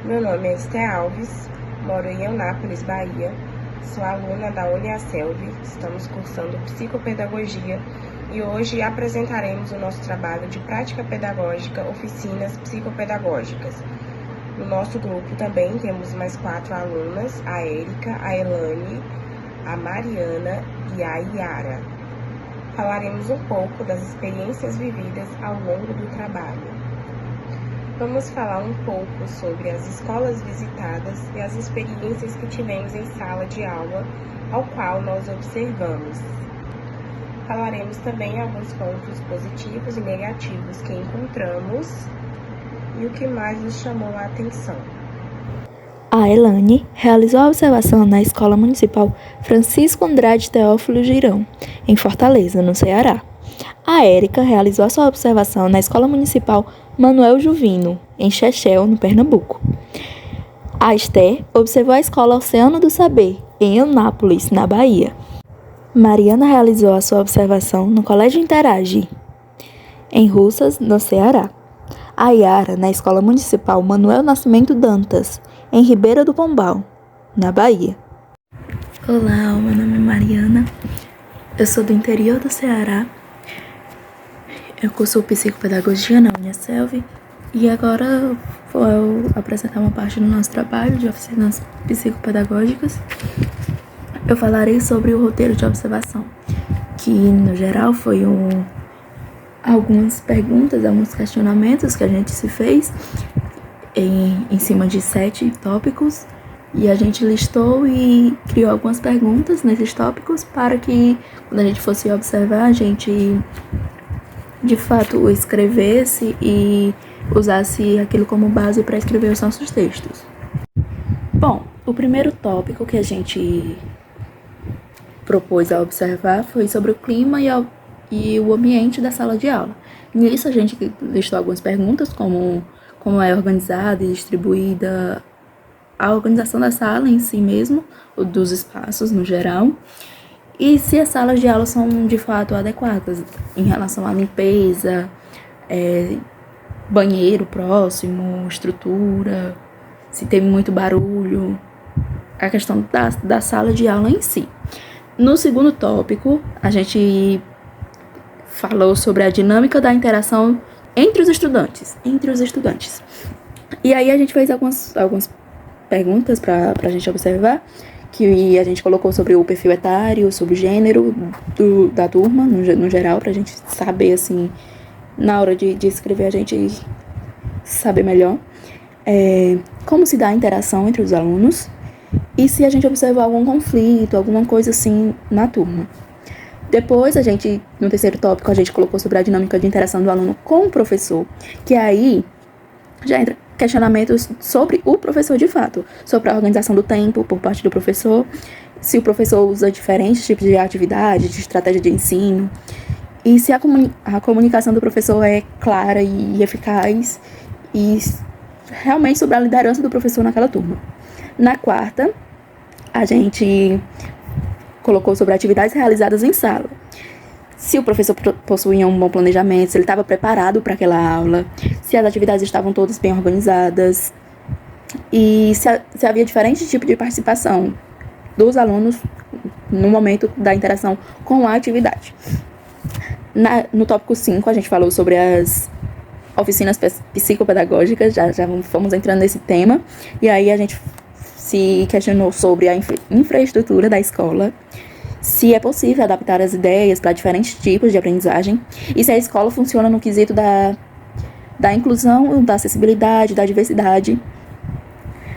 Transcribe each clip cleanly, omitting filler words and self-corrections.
Meu nome é Esther Alves, moro em Eunápolis, Bahia. Sou aluna da Uniaselv, estamos cursando Psicopedagogia e hoje apresentaremos o nosso trabalho de prática pedagógica, oficinas psicopedagógicas. No nosso grupo também temos mais 4 alunas, a Érica, a Elane, a Mariana e a Yara. Falaremos um pouco das experiências vividas ao longo do trabalho. Vamos falar um pouco sobre as escolas visitadas e as experiências que tivemos em sala de aula, ao qual nós observamos. Falaremos também alguns pontos positivos e negativos que encontramos e o que mais nos chamou a atenção. A Elane realizou a observação na Escola Municipal Francisco Andrade Teófilo Girão, em Fortaleza, no Ceará. A Érica realizou a sua observação na Escola Municipal Manuel Juvino, em Chechel, no Pernambuco. A Esther observou a Escola Oceano do Saber, em Eunápolis, na Bahia. Mariana realizou a sua observação no Colégio Interage, em Russas, no Ceará. A Yara, na Escola Municipal Manuel Nascimento Dantas, em Ribeira do Pombal, na Bahia. Olá, meu nome é Mariana, eu sou do interior do Ceará, eu curso Psicopedagogia na Uniaselv e agora vou apresentar uma parte do nosso trabalho de oficinas psicopedagógicas. Eu falarei sobre o roteiro de observação, que no geral foi algumas perguntas, alguns questionamentos que a gente se fez em cima de 7 tópicos, e a gente listou e criou algumas perguntas nesses tópicos para que, quando a gente fosse observar, a gente de fato escrevesse e usasse aquilo como base para escrever os nossos textos. Bom, o primeiro tópico que a gente propôs a observar foi sobre o clima e o ambiente da sala de aula. Nisso a gente listou algumas perguntas, como é organizada e distribuída a organização da sala em si mesmo, dos espaços no geral, e se as salas de aula são de fato adequadas em relação à limpeza, banheiro próximo, estrutura, se tem muito barulho, a questão da sala de aula em si. No segundo tópico, a gente falou sobre a dinâmica da interação entre os estudantes. E aí a gente fez algumas perguntas para a gente observar, que a gente colocou sobre o perfil etário, sobre o gênero da turma, no geral, para a gente saber, assim, na hora de escrever, a gente saber melhor como se dá a interação entre os alunos e se a gente observou algum conflito, alguma coisa assim na turma. Depois, no terceiro tópico, a gente colocou sobre a dinâmica de interação do aluno com o professor, que aí já entra questionamentos sobre o professor de fato, sobre a organização do tempo por parte do professor, se o professor usa diferentes tipos de atividade, de estratégia de ensino, e se a comunicação do professor é clara e eficaz, e realmente sobre a liderança do professor naquela turma. Na quarta, a gente colocou sobre atividades realizadas em sala. Se o professor possuía um bom planejamento, se ele estava preparado para aquela aula, se as atividades estavam todas bem organizadas e se havia diferentes tipos de participação dos alunos no momento da interação com a atividade. No tópico 5, a gente falou sobre as oficinas psicopedagógicas, já fomos entrando nesse tema, e aí a gente se questionou sobre a infraestrutura da escola, se é possível adaptar as ideias para diferentes tipos de aprendizagem e se a escola funciona no quesito da inclusão, da acessibilidade, da diversidade.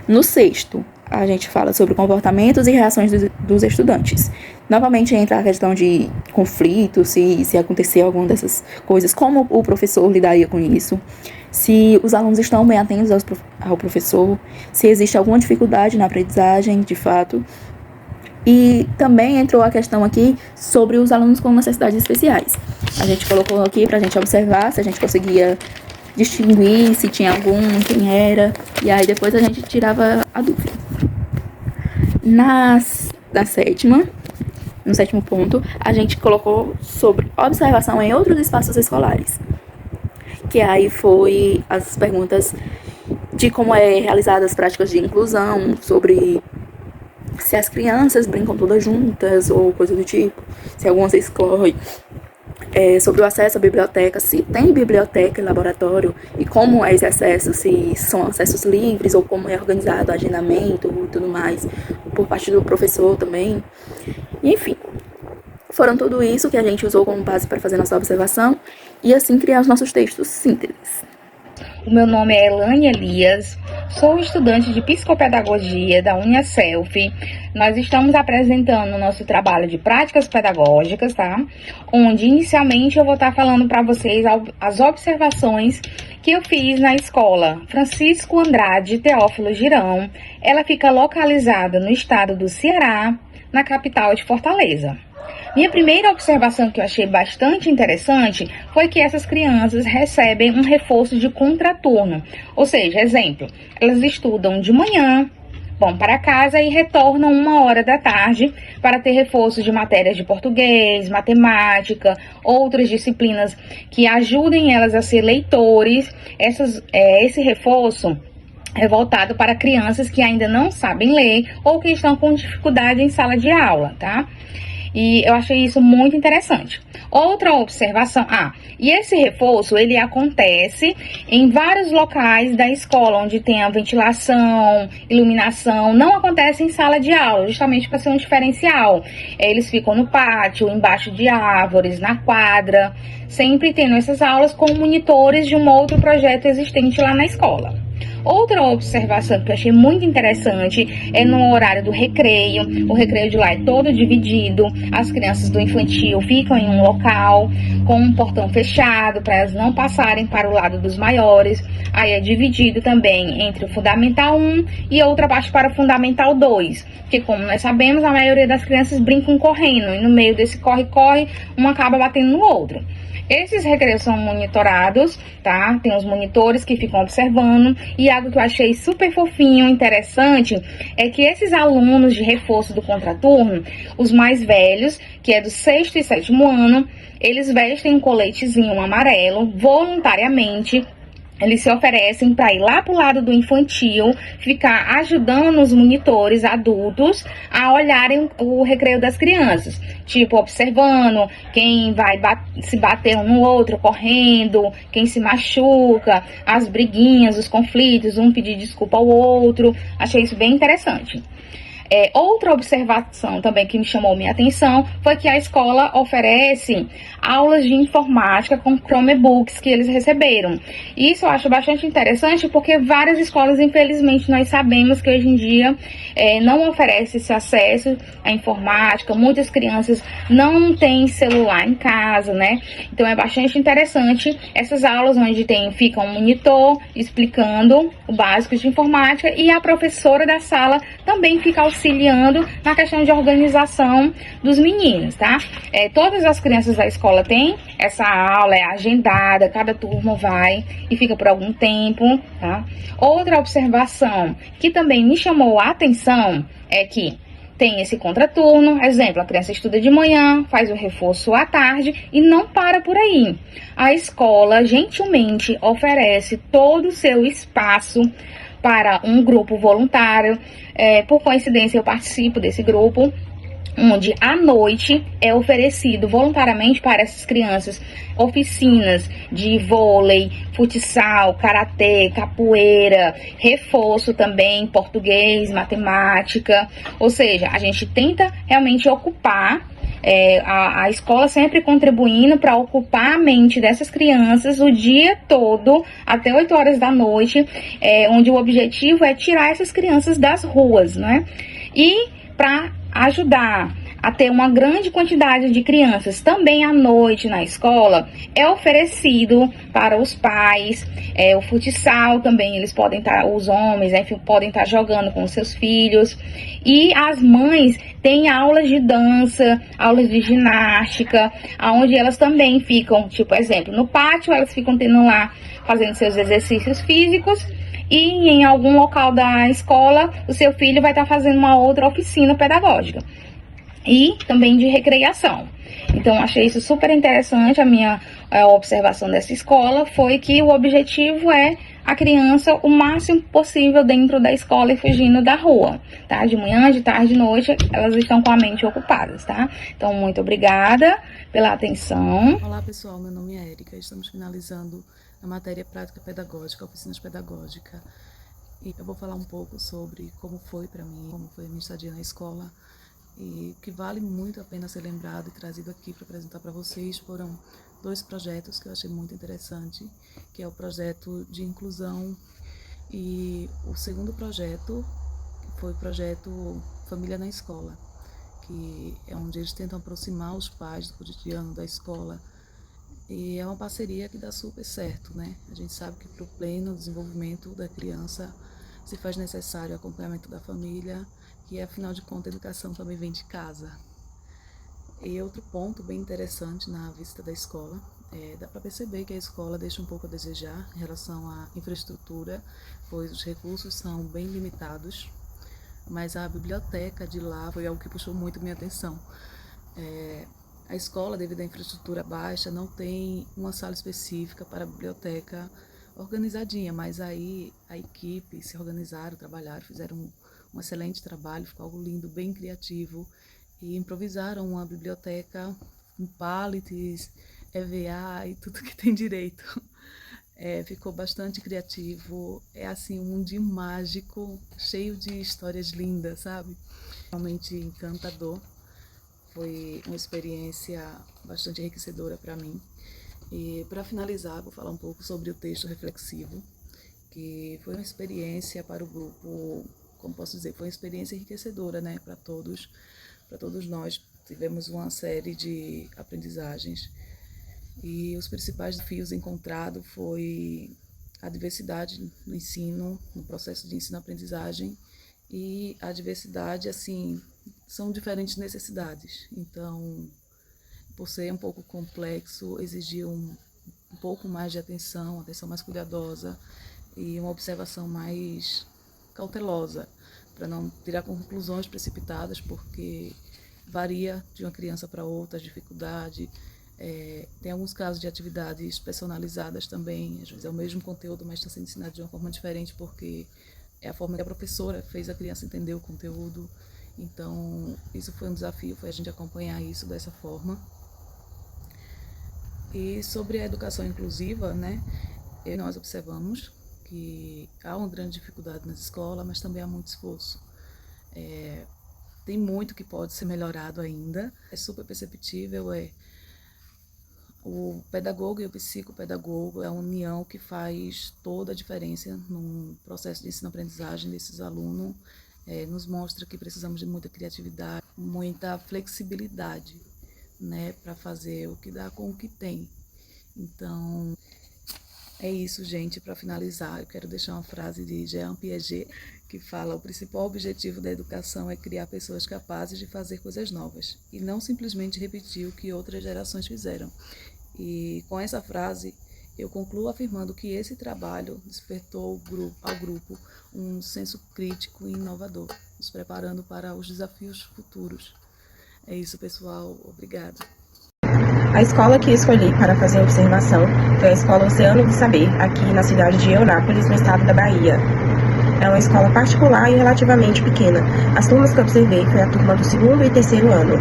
No sexto, a gente fala sobre comportamentos e reações dos estudantes. Novamente entra a questão de conflito, se acontecer alguma dessas coisas, como o professor lidaria com isso, se os alunos estão bem atentos ao professor, se existe alguma dificuldade na aprendizagem, de fato. E também entrou a questão aqui sobre os alunos com necessidades especiais. A gente colocou aqui para a gente observar se a gente conseguia distinguir, se tinha algum, quem era, e aí depois a gente tirava a dúvida. No sétimo ponto, a gente colocou sobre observação em outros espaços escolares, que aí foi as perguntas de como é realizadas as práticas de inclusão, sobre se as crianças brincam todas juntas ou coisa do tipo, se algumas excluem, sobre o acesso à biblioteca, se tem biblioteca e laboratório e como é esse acesso, se são acessos livres ou como é organizado o agendamento e tudo mais, por parte do professor também. E, enfim, foram tudo isso que a gente usou como base para fazer nossa observação e assim criar os nossos textos sínteses. O meu nome é Elane Elias, sou estudante de psicopedagogia da Uniaselv. Nós estamos apresentando o nosso trabalho de práticas pedagógicas, tá? Onde inicialmente eu vou estar falando para vocês as observações que eu fiz na escola Francisco Andrade Teófilo Girão. Ela fica localizada no estado do Ceará, na capital de Fortaleza. Minha primeira observação que eu achei bastante interessante foi que essas crianças recebem um reforço de contraturno. Ou seja, exemplo, elas estudam de manhã, vão para casa e retornam 1h da tarde para ter reforço de matérias de português, matemática, outras disciplinas que ajudem elas a ser leitores. Esse reforço é voltado para crianças que ainda não sabem ler ou que estão com dificuldade em sala de aula, tá? E eu achei isso muito interessante. Outra observação, e esse reforço, ele acontece em vários locais da escola, onde tem a ventilação, iluminação, não acontece em sala de aula, justamente para ser um diferencial. Eles ficam no pátio, embaixo de árvores, na quadra, sempre tendo essas aulas com monitores de um outro projeto existente lá na escola. Outra observação que eu achei muito interessante é no horário do recreio. O recreio de lá é todo dividido. As crianças do infantil ficam em um local com um portão fechado para elas não passarem para o lado dos maiores. Aí é dividido também entre o Fundamental 1 e outra parte para o Fundamental 2. Porque, como nós sabemos, a maioria das crianças brincam correndo e no meio desse corre-corre, um acaba batendo no outro. Esses recreios são monitorados, tá? Tem os monitores que ficam observando. E algo que eu achei super fofinho, interessante, é que esses alunos de reforço do contraturno, os mais velhos, que é do 6º e 7º ano, eles vestem um coletezinho amarelo, voluntariamente. Eles se oferecem para ir lá para o lado do infantil, ficar ajudando os monitores adultos a olharem o recreio das crianças. Tipo, observando quem vai se bater um no outro, correndo, quem se machuca, as briguinhas, os conflitos, um pedir desculpa ao outro. Achei isso bem interessante. Outra observação também que me chamou minha atenção foi que a escola oferece aulas de informática com Chromebooks que eles receberam. Isso eu acho bastante interessante porque várias escolas, infelizmente, nós sabemos que hoje em dia não oferece esse acesso à informática. Muitas crianças não têm celular em casa, né? Então é bastante interessante essas aulas onde fica um monitor explicando o básico de informática e a professora da sala também fica auxiliando na questão de organização dos meninos, tá? Todas as crianças da escola têm essa aula, é agendada, cada turma vai e fica por algum tempo, tá? Outra observação que também me chamou a atenção é que tem esse contraturno, exemplo, a criança estuda de manhã, faz o reforço à tarde e não para por aí. A escola gentilmente oferece todo o seu espaço para um grupo voluntário. Por coincidência, eu participo desse grupo, onde à noite é oferecido voluntariamente para essas crianças oficinas de vôlei, futsal, karatê, capoeira, reforço também, português, matemática. Ou seja, a gente tenta realmente ocupar, a escola sempre contribuindo para ocupar a mente dessas crianças o dia todo, até 8 horas da noite, onde o objetivo é tirar essas crianças das ruas, né? E para ajudar a ter uma grande quantidade de crianças também à noite na escola, é oferecido para os pais, o futsal também, eles podem estar, os homens, enfim, podem estar jogando com os seus filhos, e as mães têm aulas de dança, aulas de ginástica, onde elas também ficam, tipo, exemplo, no pátio elas ficam tendo lá, fazendo seus exercícios físicos, e em algum local da escola, o seu filho vai estar fazendo uma outra oficina pedagógica. E também de recreação. Então, achei isso super interessante. A minha observação dessa escola foi que o objetivo é a criança o máximo possível dentro da escola e fugindo da rua, tá? De manhã, de tarde, de noite, elas estão com a mente ocupadas, tá? Então, muito obrigada pela atenção. Olá, pessoal, meu nome é Érica, estamos finalizando a matéria Prática Pedagógica, Oficinas Pedagógicas, e eu vou falar um pouco sobre como foi para mim, como foi a minha estadia na escola, e que vale muito a pena ser lembrado e trazido aqui para apresentar para vocês. Foram 2 projetos que eu achei muito interessante, que é o projeto de inclusão e o segundo projeto, que foi o projeto Família na Escola, que é onde eles tentam aproximar os pais do cotidiano da escola, e é uma parceria que dá super certo, né? A gente sabe que para o pleno desenvolvimento da criança se faz necessário o acompanhamento da família, que afinal de contas a educação também vem de casa. E outro ponto bem interessante na visita da escola, dá para perceber que a escola deixa um pouco a desejar em relação à infraestrutura, pois os recursos são bem limitados, mas a biblioteca de lá foi algo que puxou muito minha atenção. A escola, devido à infraestrutura baixa, não tem uma sala específica para a biblioteca organizadinha, mas aí a equipe se organizaram, trabalharam, fizeram um excelente trabalho, ficou algo lindo, bem criativo, e improvisaram uma biblioteca com pallets, EVA e tudo que tem direito. Ficou bastante criativo, é assim um mundinho mágico, cheio de histórias lindas, sabe? Realmente encantador, foi uma experiência bastante enriquecedora para mim. E para finalizar, vou falar um pouco sobre o texto reflexivo, que foi uma experiência para o grupo, como posso dizer, foi uma experiência enriquecedora, né, para todos nós. Tivemos uma série de aprendizagens e os principais desafios encontrados foi a diversidade no ensino, no processo de ensino-aprendizagem, e a diversidade, assim, são diferentes necessidades. Então, por ser um pouco complexo, exigiu um pouco mais de atenção mais cuidadosa e uma observação mais cautelosa, para não tirar conclusões precipitadas, porque varia de uma criança para outra a dificuldade. Tem alguns casos de atividades personalizadas também, às vezes é o mesmo conteúdo, mas está sendo ensinado de uma forma diferente, porque é a forma que a professora fez a criança entender o conteúdo. Então, isso foi um desafio, foi a gente acompanhar isso dessa forma. E sobre a educação inclusiva, né, nós observamos que há uma grande dificuldade nas escolas, mas também há muito esforço. Tem muito que pode ser melhorado ainda, é super perceptível, o pedagogo e o psicopedagogo é a união que faz toda a diferença no processo de ensino-aprendizagem desses alunos. Nos mostra que precisamos de muita criatividade, muita flexibilidade, né, para fazer o que dá com o que tem. Então, é isso, gente. Para finalizar, eu quero deixar uma frase de Jean Piaget, que fala: o principal objetivo da educação é criar pessoas capazes de fazer coisas novas, e não simplesmente repetir o que outras gerações fizeram. E com essa frase, eu concluo afirmando que esse trabalho despertou ao grupo um senso crítico e inovador, nos preparando para os desafios futuros. É isso, pessoal. Obrigada. A escola que escolhi para fazer a observação foi a Escola Oceano do Saber, aqui na cidade de Eunápolis, no estado da Bahia. É uma escola particular e relativamente pequena. As turmas que eu observei foi a turma do 2º e 3º ano.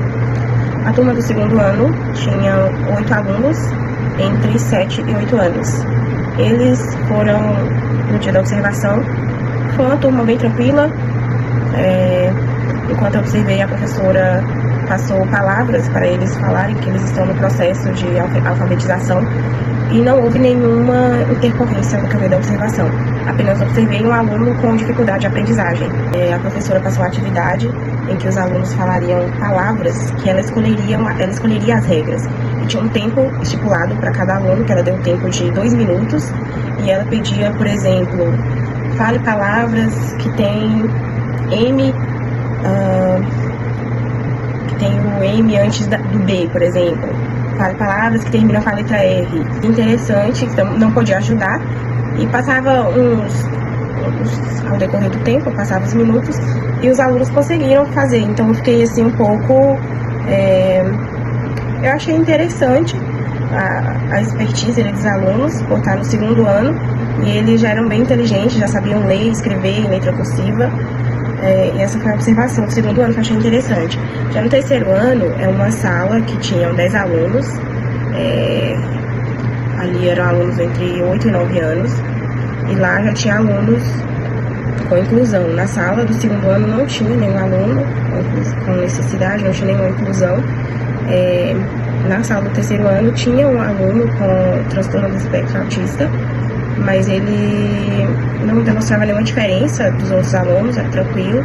A turma do 2º ano tinha 8 alunos, entre 7 e 8 anos. Eles foram, no dia da observação, foi uma turma bem tranquila. Enquanto eu observei, a professora passou palavras para eles falarem que eles estão no processo de alfabetização e não houve nenhuma intercorrência no caminho da observação. Apenas observei um aluno com dificuldade de aprendizagem. A professora passou uma atividade em que os alunos falariam palavras que ela escolheria as regras. E tinha um tempo estipulado para cada aluno, que ela deu um tempo de 2 minutos, e ela pedia, por exemplo, fale palavras que tem M, que tem o M antes do B, por exemplo. Fale palavras que terminam com a letra R. Interessante, não podia ajudar. E passava ao decorrer do tempo, passava os minutos, e os alunos conseguiram fazer. Então eu fiquei assim um pouco... eu achei interessante, a expertise dos alunos, por estar no segundo ano, e eles já eram bem inteligentes, já sabiam ler e escrever em letra cursiva. E essa foi a observação do segundo ano que eu achei interessante. Já no terceiro ano, é uma sala que tinham 10 alunos, ali eram alunos entre 8 e 9 anos, e lá já tinha alunos com inclusão. Na sala do segundo ano não tinha nenhum aluno com necessidade, não tinha nenhuma inclusão. Na sala do terceiro ano tinha um aluno com transtorno do espectro autista, mas ele não demonstrava nenhuma diferença dos outros alunos, era tranquilo,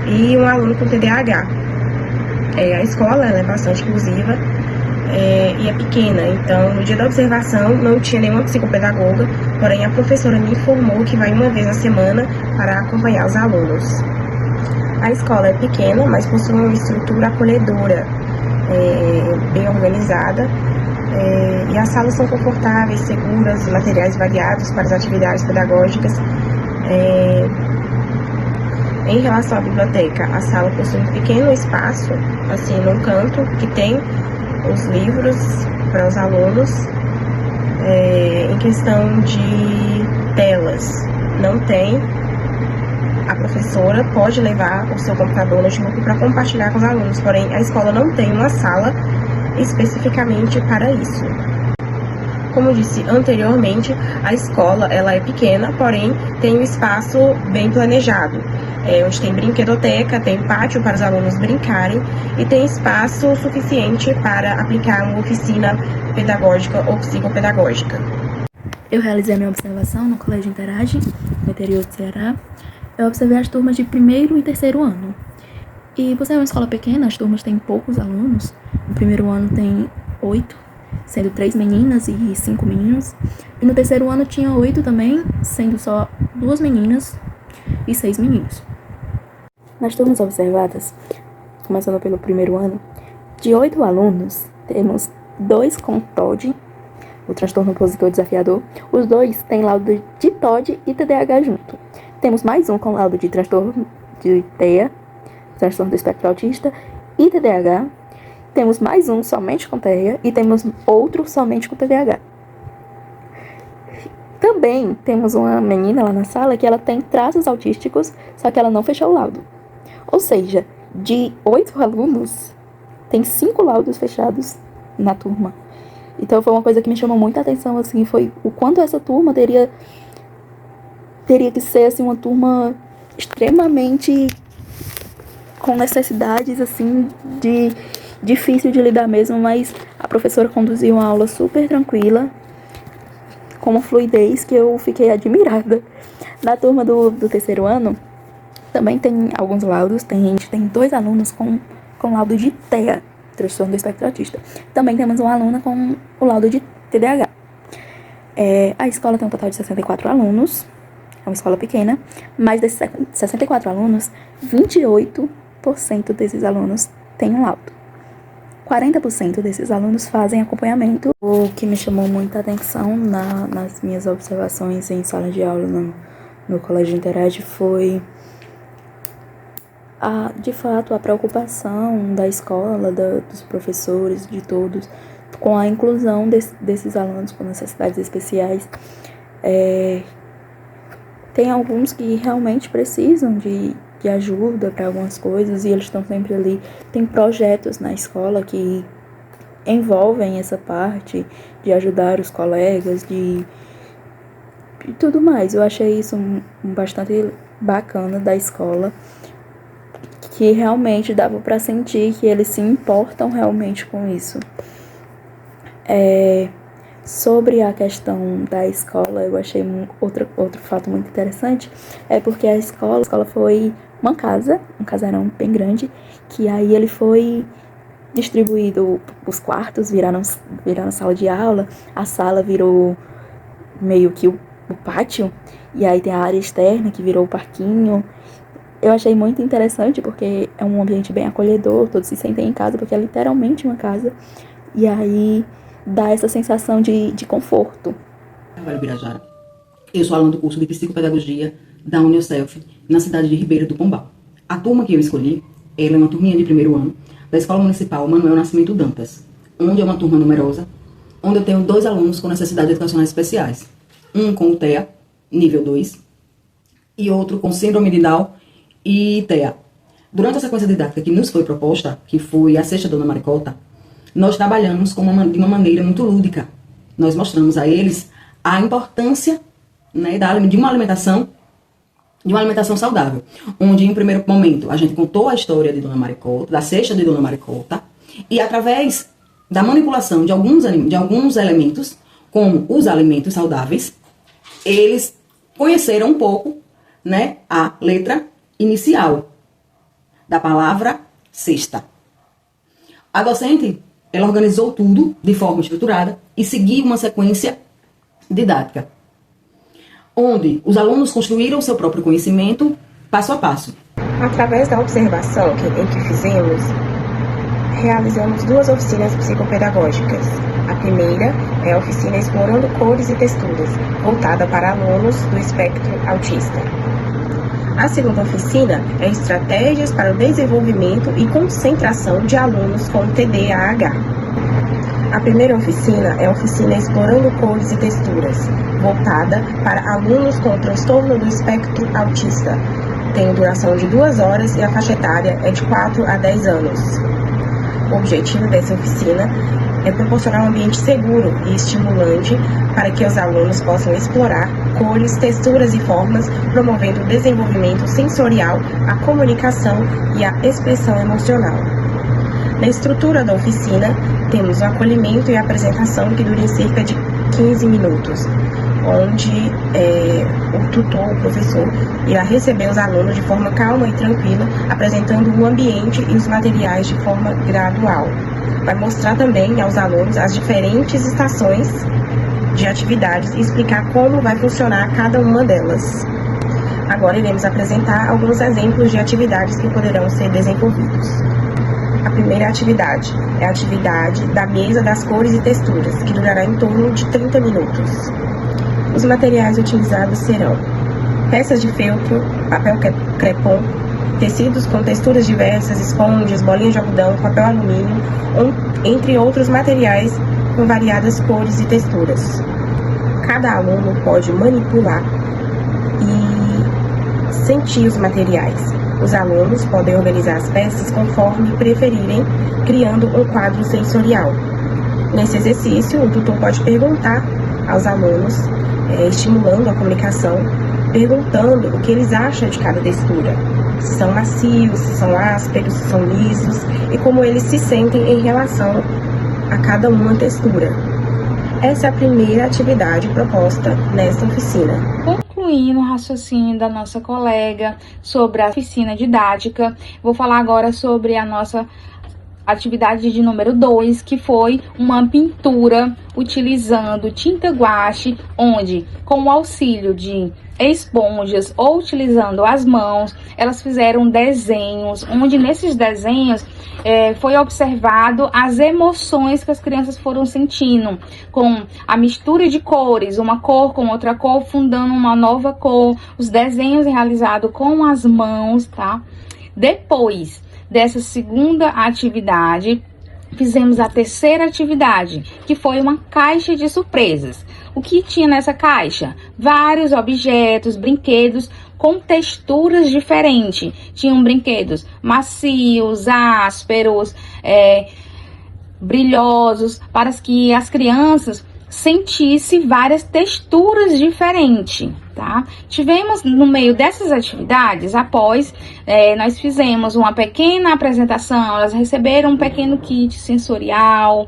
e um aluno com TDAH. A escola ela é bastante inclusiva e é pequena, então no dia da observação não tinha nenhuma psicopedagoga, porém a professora me informou que vai uma vez na semana para acompanhar os alunos. A escola é pequena, mas possui uma estrutura acolhedora, bem organizada, e as salas são confortáveis, seguras, materiais variados para as atividades pedagógicas. Em relação à biblioteca, a sala possui um pequeno espaço, assim, num canto, que tem os livros para os alunos. Em questão de telas, não tem. A professora pode levar o seu computador, notebook, para compartilhar com os alunos, porém a escola não tem uma sala especificamente para isso. Como disse anteriormente, a escola ela é pequena, porém tem um espaço bem planejado, onde tem brinquedoteca, tem pátio para os alunos brincarem e tem espaço suficiente para aplicar uma oficina pedagógica ou psicopedagógica. Eu realizei a minha observação no Colégio Interage, no interior do Ceará. Eu observei as turmas de primeiro e terceiro ano. E por ser uma escola pequena, as turmas têm poucos alunos. No primeiro ano tem 8, sendo 3 meninas e 5 meninos. E no terceiro ano tinha 8 também, sendo só 2 meninas e 6 meninos. Nas turmas observadas, começando pelo primeiro ano, de 8 alunos, temos 2 com TOD, o transtorno opositor desafiador. Os 2 têm laudo de TOD e TDAH junto. Temos mais um com laudo de transtorno de TEA, transtorno do espectro autista, e TDAH. Temos mais um somente com TEA e temos outro somente com TDAH. Também temos uma menina lá na sala que ela tem traços autísticos, só que ela não fechou o laudo. Ou seja, de 8 alunos, tem 5 laudos fechados na turma. Então foi uma coisa que me chamou muita atenção, assim, foi o quanto essa turma teria que ser, assim, uma turma extremamente com necessidades, assim, difícil de lidar mesmo, mas a professora conduziu uma aula super tranquila, com uma fluidez que eu fiquei admirada. Na turma do terceiro ano, também tem alguns laudos, a gente tem 2 alunos com laudo de TEA, transtorno do espectro autista. Também temos uma aluna com o laudo de TDAH. A escola tem um total de 64 alunos, é uma escola pequena, mas desses 64 alunos, 28% desses alunos têm um laudo. 40% desses alunos fazem acompanhamento. O que me chamou muita atenção nas minhas observações em sala de aula no Colégio Interage foi, de fato, a preocupação da escola, dos professores, de todos, com a inclusão desses alunos com necessidades especiais. Tem alguns que realmente precisam de ajuda para algumas coisas e eles estão sempre ali. Tem projetos na escola que envolvem essa parte de ajudar os colegas, de tudo mais. Eu achei isso bastante bacana da escola, que realmente dava para sentir que eles se importam realmente com isso. Sobre a questão da escola, eu achei outro fato muito interessante, porque a escola foi um casarão bem grande, que aí ele foi distribuído, os quartos viraram sala de aula, a sala virou meio que o pátio, e aí tem a área externa que virou o parquinho. Eu achei muito interessante porque é um ambiente bem acolhedor, todos se sentem em casa, porque é literalmente uma casa, e aí dá essa sensação de conforto. Carvalho Birajara. Eu sou aluna do curso de Psicopedagogia da UniCelf, na cidade de Ribeira do Pombal. A turma que eu escolhi, ela é uma turminha de primeiro ano, da Escola Municipal Manuel Nascimento Dantas, onde é uma turma numerosa, onde eu tenho 2 alunos com necessidades educacionais especiais. Um com TEA, nível 2, e outro com síndrome de Down e TEA. Durante a sequência didática que nos foi proposta, que foi a sexta Dona Maricota, nós trabalhamos de uma maneira muito lúdica. Nós mostramos a eles a importância, né, de uma alimentação saudável. Onde, em um primeiro momento, a gente contou a história de Dona Maricota, da cesta de Dona Maricota, e através da manipulação de alguns elementos, como os alimentos saudáveis, eles conheceram um pouco, né, a letra inicial da palavra cesta. A docente, ela organizou tudo de forma estruturada e seguiu uma sequência didática, onde os alunos construíram seu próprio conhecimento passo a passo. Através da observação que fizemos, realizamos 2 oficinas psicopedagógicas. A primeira é a oficina Explorando Cores e Texturas, voltada para alunos do espectro autista. A segunda oficina é Estratégias para o Desenvolvimento e Concentração de Alunos com TDAH. A primeira oficina é a oficina Explorando Cores e Texturas, voltada para alunos com transtorno do espectro autista. Tem duração de 2 horas e a faixa etária é de 4 a 10 anos. O objetivo dessa oficina é proporcionar um ambiente seguro e estimulante para que os alunos possam explorar cores, texturas e formas, promovendo o desenvolvimento sensorial, a comunicação e a expressão emocional. Na estrutura da oficina, temos o acolhimento e a apresentação que dura em cerca de 15 minutos, onde o tutor, o professor, irá receber os alunos de forma calma e tranquila, apresentando o ambiente e os materiais de forma gradual. Vai mostrar também aos alunos as diferentes estações de atividades e explicar como vai funcionar cada uma delas. Agora iremos apresentar alguns exemplos de atividades que poderão ser desenvolvidos. A primeira atividade é a atividade da mesa das cores e texturas, que durará em torno de 30 minutos. Os materiais utilizados serão peças de feltro, papel crepom, tecidos com texturas diversas, esponjas, bolinhas de algodão, papel alumínio, entre outros materiais com variadas cores e texturas. Cada aluno pode manipular e sentir os materiais. Os alunos podem organizar as peças conforme preferirem, criando um quadro sensorial. Nesse exercício, o tutor pode perguntar aos alunos, estimulando a comunicação, perguntando o que eles acham de cada textura. Se são macios, se são ásperos, se são lisos e como eles se sentem em relação a cada uma textura. Essa é a primeira atividade proposta nesta oficina. Concluindo o raciocínio da nossa colega sobre a oficina didática, vou falar agora sobre a nossa atividade de número 2, que foi uma pintura utilizando tinta guache, onde, com o auxílio de esponjas ou utilizando as mãos, elas fizeram desenhos, onde nesses desenhos foi observado as emoções que as crianças foram sentindo, com a mistura de cores, uma cor com outra cor, fundando uma nova cor, os desenhos realizados com as mãos, tá? Depois dessa segunda atividade, fizemos a terceira atividade, que foi uma caixa de surpresas. O que tinha nessa caixa? Vários objetos, brinquedos com texturas diferentes. Tinham brinquedos macios, ásperos, brilhosos, para que as crianças sentissem várias texturas diferentes, tá? Tivemos no meio dessas atividades, após nós fizemos uma pequena apresentação, elas receberam um pequeno kit sensorial.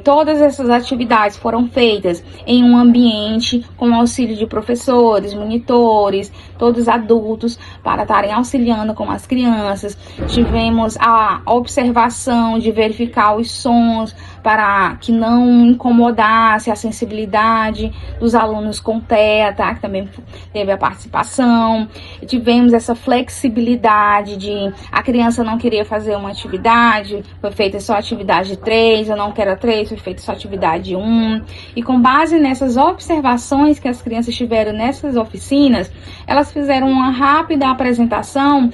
Todas essas atividades foram feitas em um ambiente com auxílio de professores, monitores, todos adultos, para estarem auxiliando com as crianças. Tivemos a observação de verificar os sons para que não incomodasse a sensibilidade dos alunos com TEA, tá? Que também teve a participação. Tivemos essa flexibilidade de a criança não queria fazer uma atividade, foi feita só atividade 3, eu não quero a 3, foi feita só atividade 1. E com base nessas observações que as crianças tiveram nessas oficinas, elas fizeram uma rápida apresentação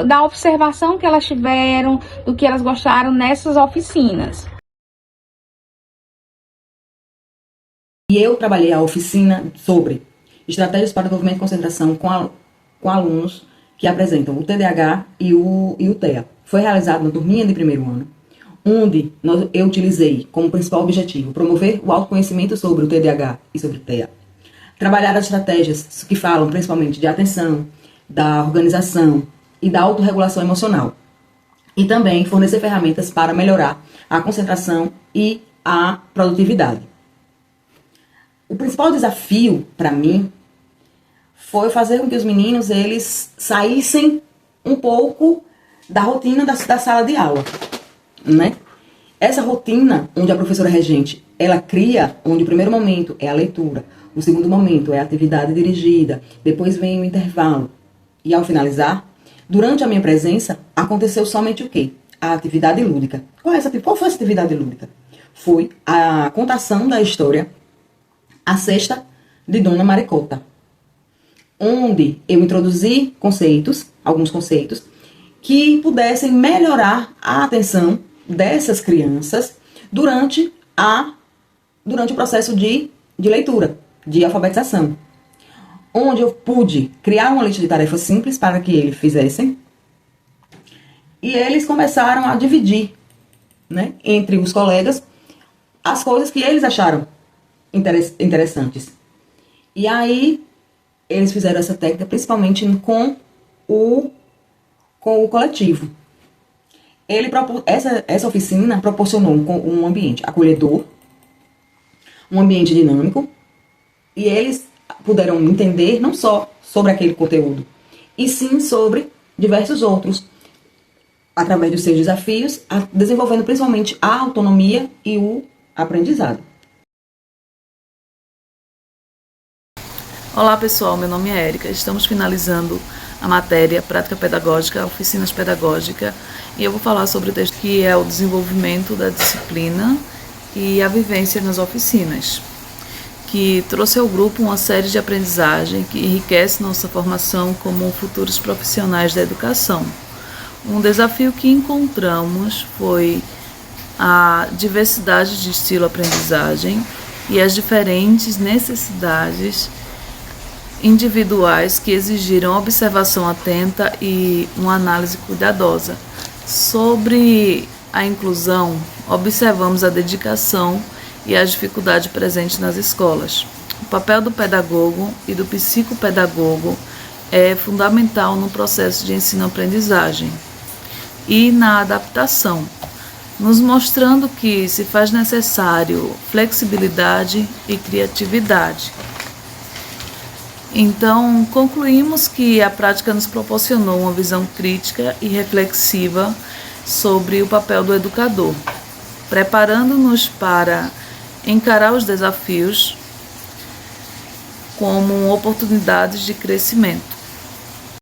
da observação que elas tiveram, do que elas gostaram nessas oficinas. E eu trabalhei a oficina sobre estratégias para desenvolvimento e concentração com alunos que apresentam o TDAH e o TEA. Foi realizado na turminha de primeiro ano, onde eu utilizei como principal objetivo promover o autoconhecimento sobre o TDAH e sobre o TEA. Trabalhar as estratégias que falam principalmente de atenção, da organização e da autorregulação emocional. E também fornecer ferramentas para melhorar a concentração e a produtividade. O principal desafio para mim foi fazer com que os meninos eles saíssem um pouco da rotina da sala de aula, né? Essa rotina onde a professora regente ela cria, onde o primeiro momento é a leitura, o segundo momento é a atividade dirigida, depois vem o intervalo e ao finalizar, durante a minha presença aconteceu somente o quê? A atividade lúdica. Qual foi essa atividade lúdica? Foi a contação da história A Cesta de Dona Maricota, onde eu introduzi alguns conceitos, que pudessem melhorar a atenção dessas crianças durante o processo de leitura, de alfabetização. Onde eu pude criar uma lista de tarefas simples para que eles fizessem, e eles começaram a dividir, né, entre os colegas as coisas que eles acharam interessantes. E aí, eles fizeram essa técnica principalmente com o coletivo. Essa oficina proporcionou um ambiente acolhedor, um ambiente dinâmico, e eles puderam entender não só sobre aquele conteúdo, e sim sobre diversos outros, através dos seus desafios, desenvolvendo principalmente a autonomia e o aprendizado. Olá pessoal, meu nome é Érica, estamos finalizando a matéria Prática Pedagógica, Oficinas Pedagógicas, e eu vou falar sobre o texto que é o desenvolvimento da disciplina e a vivência nas oficinas, que trouxe ao grupo uma série de aprendizagem que enriquece nossa formação como futuros profissionais da educação. Um desafio que encontramos foi a diversidade de estilo aprendizagem e as diferentes necessidades individuais que exigiram observação atenta e uma análise cuidadosa. Sobre a inclusão, observamos a dedicação e as dificuldades presentes nas escolas. O papel do pedagogo e do psicopedagogo é fundamental no processo de ensino-aprendizagem e na adaptação, nos mostrando que se faz necessário flexibilidade e criatividade. Então, concluímos que a prática nos proporcionou uma visão crítica e reflexiva sobre o papel do educador, preparando-nos para encarar os desafios como oportunidades de crescimento.